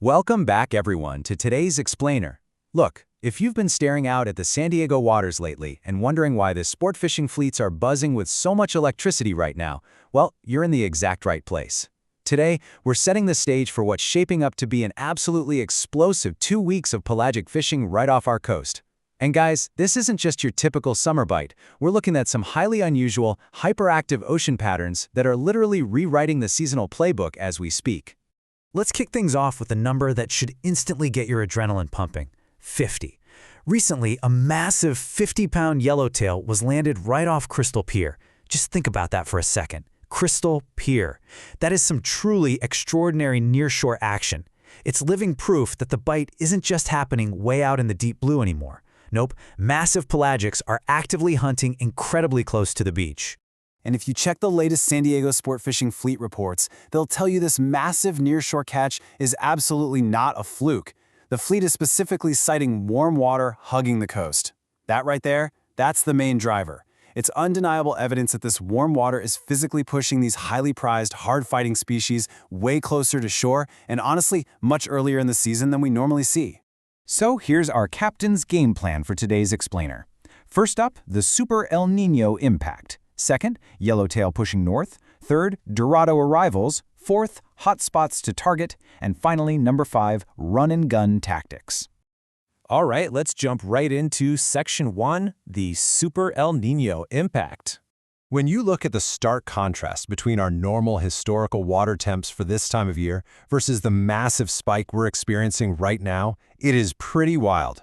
Welcome back, everyone, to today's explainer. Look, if you've been staring out at the San Diego waters lately and wondering why the sport fishing fleets are buzzing with so much electricity right now, well, you're in the exact right place. Today, we're setting the stage for what's shaping up to be an absolutely explosive 2 weeks of pelagic fishing right off our coast. And guys, this isn't just your typical summer bite. We're looking at some highly unusual, hyperactive ocean patterns that are literally rewriting the seasonal playbook as we speak. Let's kick things off with a number that should instantly get your adrenaline pumping: 50. Recently, a massive 50-pound yellowtail was landed right off Crystal Pier. Just think about that for a second. Crystal Pier. That is some truly extraordinary nearshore action. It's living proof that the bite isn't just happening way out in the deep blue anymore. Nope, massive pelagics are actively hunting incredibly close to the beach. And if you check the latest San Diego sport fishing fleet reports, they'll tell you this massive nearshore catch is absolutely not a fluke. The fleet is specifically citing warm water hugging the coast. That right there, that's the main driver. It's undeniable evidence that this warm water is physically pushing these highly prized, hard-fighting species way closer to shore and honestly much earlier in the season than we normally see. So here's our captain's game plan for today's explainer. First up, the Super El Niño impact. Second, yellowtail pushing north. Third, Dorado arrivals. Fourth, hotspots to target. And finally, number 5, run-and-gun tactics. All right, let's jump right into Section 1, the Super El Niño impact. When you look at the stark contrast between our normal historical water temps for this time of year versus the massive spike we're experiencing right now, it is pretty wild.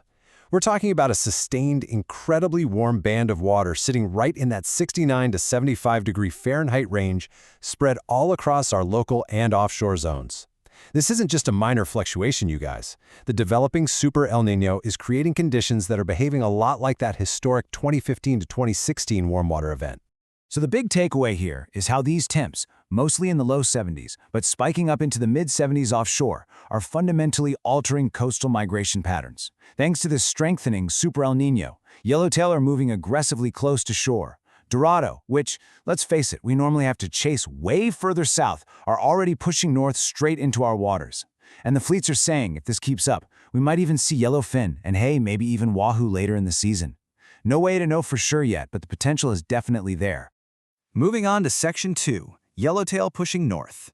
We're talking about a sustained, incredibly warm band of water sitting right in that 69 to 75 degree Fahrenheit range, spread all across our local and offshore zones. This isn't just a minor fluctuation, you guys. The developing Super El Niño is creating conditions that are behaving a lot like that historic 2015 to 2016 warm water event. So the big takeaway here is how these temps, mostly in the low 70s, but spiking up into the mid-70s offshore, are fundamentally altering coastal migration patterns. Thanks to this strengthening Super El Niño, yellowtail are moving aggressively close to shore. Dorado, which, let's face it, we normally have to chase way further south, are already pushing north straight into our waters. And the fleets are saying, if this keeps up, we might even see yellowfin and hey, maybe even wahoo later in the season. No way to know for sure yet, but the potential is definitely there. Moving on to Section 2, yellowtail pushing north.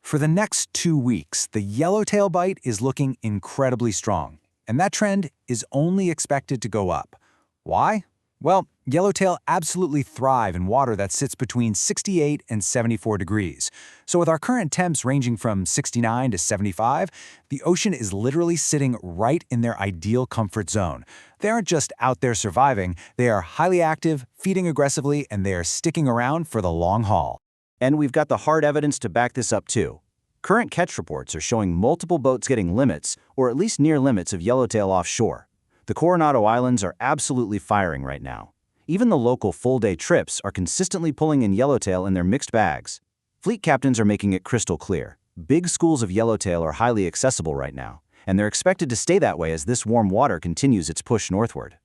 For the next 2 weeks, the yellowtail bite is looking incredibly strong, and that trend is only expected to go up. Why? Well, yellowtail absolutely thrive in water that sits between 68 and 74 degrees. So with our current temps ranging from 69 to 75, the ocean is literally sitting right in their ideal comfort zone. They aren't just out there surviving, they are highly active, feeding aggressively, and they are sticking around for the long haul. And we've got the hard evidence to back this up too. Current catch reports are showing multiple boats getting limits, or at least near limits, of yellowtail offshore. The Coronado Islands are absolutely firing right now. Even the local full-day trips are consistently pulling in yellowtail in their mixed bags. Fleet captains are making it crystal clear. Big schools of yellowtail are highly accessible right now, and they're expected to stay that way as this warm water continues its push northward.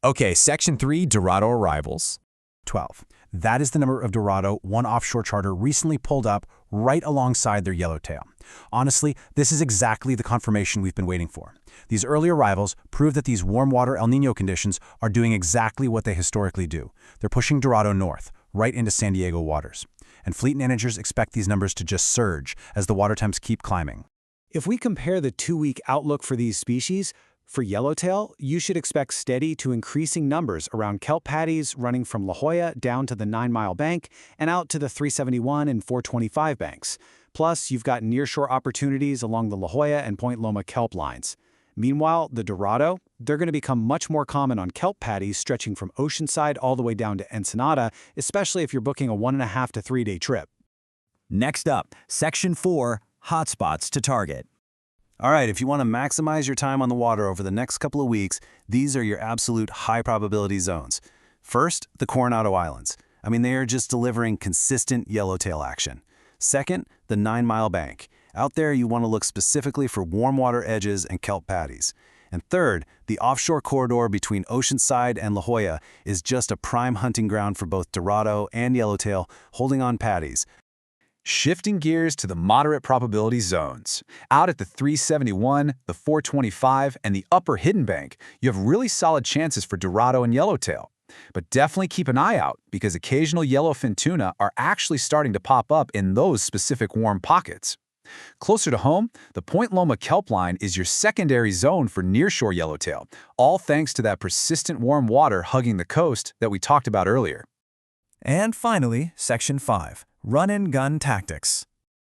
Okay, Section 3, Dorado arrivals. 12. That is the number of Dorado one offshore charter recently pulled up right alongside their yellowtail. Honestly, this is exactly the confirmation we've been waiting for. These early arrivals prove that these warm water El Niño conditions are doing exactly what they historically do. They're pushing Dorado north, right into San Diego waters. And fleet managers expect these numbers to just surge as the water temps keep climbing. If we compare the 2-week outlook for these species, for yellowtail, you should expect steady to increasing numbers around kelp patties running from La Jolla down to the 9 Mile bank and out to the 371 and 425 banks. Plus, you've got nearshore opportunities along the La Jolla and Point Loma kelp lines. Meanwhile, the Dorado, they're going to become much more common on kelp patties stretching from Oceanside all the way down to Ensenada, especially if you're booking a 1.5 to 3 day trip. Next up, Section 4, hotspots to target. All right, if you want to maximize your time on the water over the next couple of weeks, these are your absolute high-probability zones. First, the Coronado Islands. They are just delivering consistent yellowtail action. Second, the 9 Mile bank. Out there, you want to look specifically for warm water edges and kelp patties. And third, the offshore corridor between Oceanside and La Jolla is just a prime hunting ground for both Dorado and yellowtail, holding on patties. Shifting gears to the moderate probability zones. Out at the 371, the 425, and the upper Hidden Bank, you have really solid chances for Dorado and Yellowtail. But definitely keep an eye out because occasional yellowfin tuna are actually starting to pop up in those specific warm pockets. Closer to home, the Point Loma kelp line is your secondary zone for nearshore yellowtail, all thanks to that persistent warm water hugging the coast that we talked about earlier. And finally, Section 5, Run-and-Gun Tactics.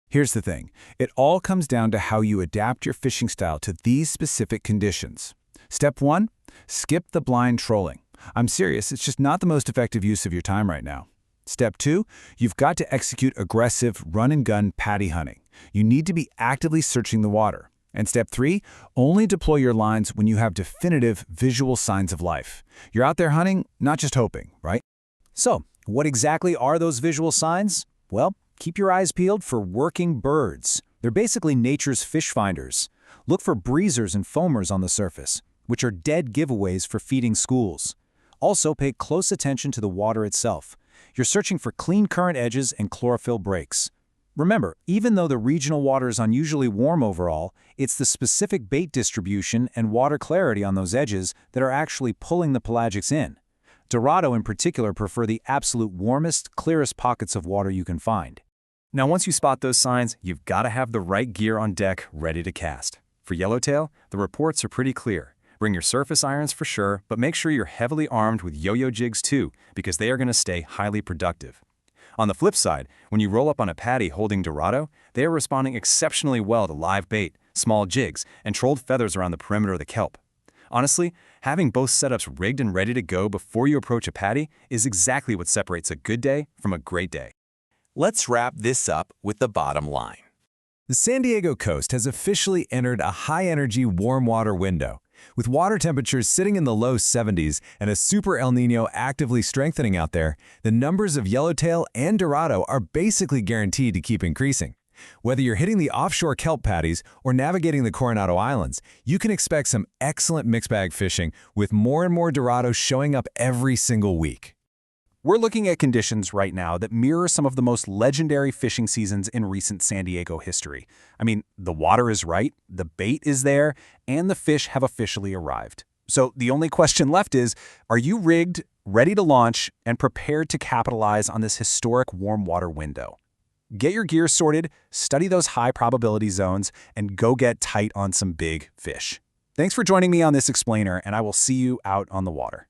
Here's the thing. It all comes down to how you adapt your fishing style to these specific conditions. Step 1, skip the blind trolling. I'm serious, it's just not the most effective use of your time right now. Step 2, you've got to execute aggressive run-and-gun patty hunting. You need to be actively searching the water. And step 3, only deploy your lines when you have definitive visual signs of life. You're out there hunting, not just hoping, right? So, what exactly are those visual signs? Well, keep your eyes peeled for working birds. They're basically nature's fish finders. Look for breezers and foamers on the surface, which are dead giveaways for feeding schools. Also, pay close attention to the water itself. You're searching for clean current edges and chlorophyll breaks. Remember, even though the regional water is unusually warm overall, it's the specific bait distribution and water clarity on those edges that are actually pulling the pelagics in. Dorado in particular prefer the absolute warmest, clearest pockets of water you can find. Now once you spot those signs, you've got to have the right gear on deck ready to cast. For yellowtail, the reports are pretty clear. Bring your surface irons for sure, but make sure you're heavily armed with yo-yo jigs too, because they are going to stay highly productive. On the flip side, when you roll up on a patty holding Dorado, they are responding exceptionally well to live bait, small jigs, and trolled feathers around the perimeter of the kelp. Honestly, having both setups rigged and ready to go before you approach a patty is exactly what separates a good day from a great day. Let's wrap this up with the bottom line. The San Diego coast has officially entered a high-energy warm water window. With water temperatures sitting in the low 70s and a super El Niño actively strengthening out there, the numbers of yellowtail and Dorado are basically guaranteed to keep increasing. Whether you're hitting the offshore kelp patties or navigating the Coronado Islands, you can expect some excellent mixed bag fishing with more and more Dorado showing up every single week. We're looking at conditions right now that mirror some of the most legendary fishing seasons in recent San Diego history. I mean, the water is right, the bait is there, and the fish have officially arrived. So the only question left is, are you rigged, ready to launch, and prepared to capitalize on this historic warm water window? Get your gear sorted, study those high probability zones, and go get tight on some big fish. Thanks for joining me on this explainer, and I will see you out on the water.